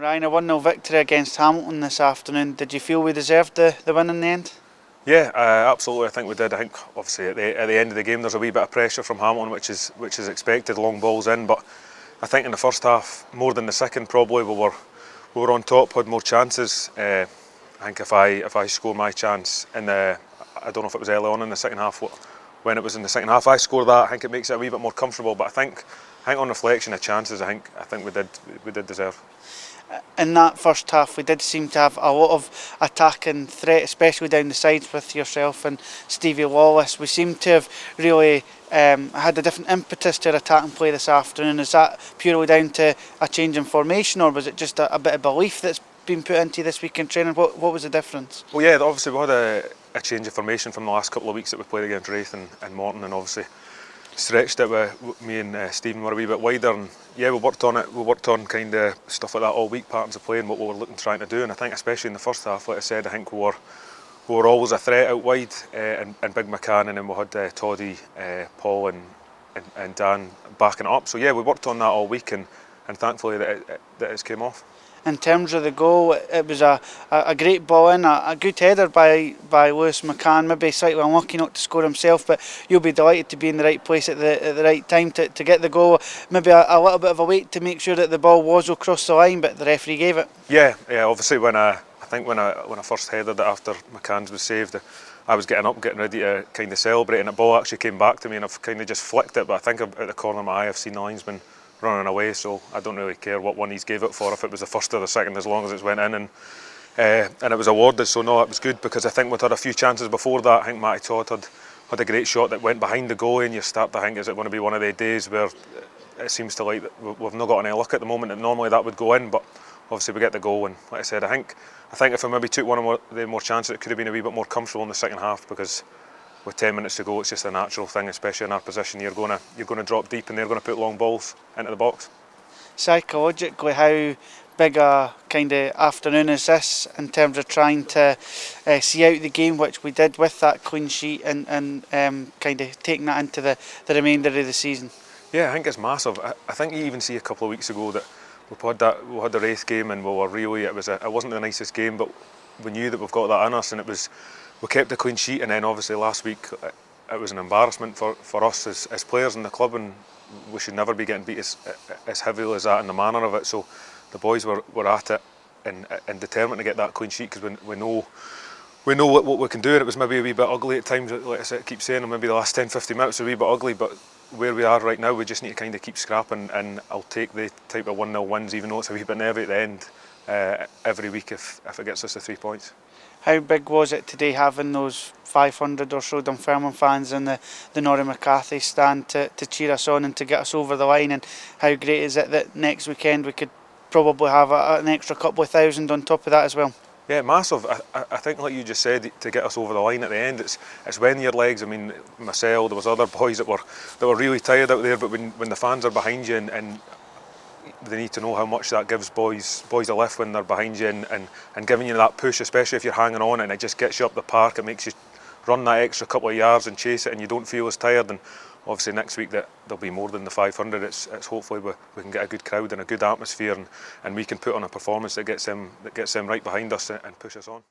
Ryan, a 1-0 victory against Hamilton this afternoon. Did you feel we deserved the win in the end? Yeah, absolutely. I think we did. I think obviously at the end of the game there's a wee bit of pressure from Hamilton, which is expected, long balls in. But I think in the first half, more than the second, probably we were on top, had more chances. I think if I score my chance in the, I don't know if it was early on in the second half, when it was in the second half I scored that, I think it makes it a wee bit more comfortable. But I think on reflection of chances, I think we did deserve. In that first half, we did seem to have a lot of attacking threat, especially down the sides with yourself and Stevie Wallace. We seem to have really had a different impetus to our attacking play this afternoon. Is that purely down to a change in formation, or was it just a bit of belief that's been put into this week in training? What was the difference? Well, yeah, obviously we had a change of formation from the last couple of weeks that we played against Wraith and Morton, and obviously stretched it with me and Stephen were a wee bit wider, and yeah, we worked on it. We worked on kind of stuff like that all week, patterns of play and what we were trying to do. And I think especially in the first half, like I said, I think we were always a threat out wide, and Big McCann, and then we had Toddy, Paul and Dan backing it up. So yeah, we worked on that all week, and thankfully that it's came off. In terms of the goal, it was a great ball in, a good header by Lewis McCann, maybe slightly unlucky not to score himself, but you'll be delighted to be in the right place at the right time to get the goal. Maybe a little bit of a wait to make sure that the ball was across the line, but the referee gave it. Yeah, obviously when I first headed it after McCann's was saved, I was getting up, getting ready to kind of celebrate, and the ball actually came back to me, and I've kind of just flicked it, but I think at the corner of my eye I've seen the linesman running away, so I don't really care what one he's gave it for, if it was the first or the second, as long as it's went in, and it was awarded. So no, it was good, because I think we'd had a few chances before that. I think Matty Todd had a great shot that went behind the goalie, and you start to think, is it going to be one of the days where it seems to like that we've not got any luck at the moment, and normally that would go in, but obviously we get the goal. And like I said, I think if I maybe took one of the more chances, it could have been a wee bit more comfortable in the second half, because with 10 minutes to go, it's just a natural thing, especially in our position. You're going to drop deep, and they're going to put long balls into the box. Psychologically, how big a kind of afternoon is this in terms of trying to see out the game, which we did with that clean sheet, and kind of taking that into the remainder of the season? Yeah, I think it's massive. I think you even see a couple of weeks ago that we had the Wraith game, and we were really, it wasn't the nicest game, but we knew that we've got that in us, and we kept a clean sheet. And then obviously last week it was an embarrassment for us as players in the club, and we should never be getting beat as heavily as that in the manner of it. So the boys were at it and determined to get that clean sheet, because we know what we can do. And it was maybe a wee bit ugly at times, like I keep saying, maybe the last 10-15 minutes were a wee bit ugly, but where we are right now, we just need to kind of keep scrapping, and I'll take the type of 1-0 wins, even though it's a wee bit nervy at the end, every week if it gets us the 3 points. How big was it today having those 500 or so Dunfermline fans in the Norrie McCarthy stand to cheer us on and to get us over the line? And how great is it that next weekend we could probably have an extra couple of thousand on top of that as well? Yeah, massive. I think, like you just said, to get us over the line at the end, it's when your legs. I mean, myself, there was other boys that were really tired out there, but when the fans are behind you, and they need to know how much that gives boys a lift when they're behind you, and giving you that push, especially if you're hanging on, and it just gets you up the park. It makes you run that extra couple of yards and chase it, and you don't feel as tired. And obviously next week that there'll be more than the 500. It's hopefully we can get a good crowd and a good atmosphere, and we can put on a performance that gets them right behind us and push us on.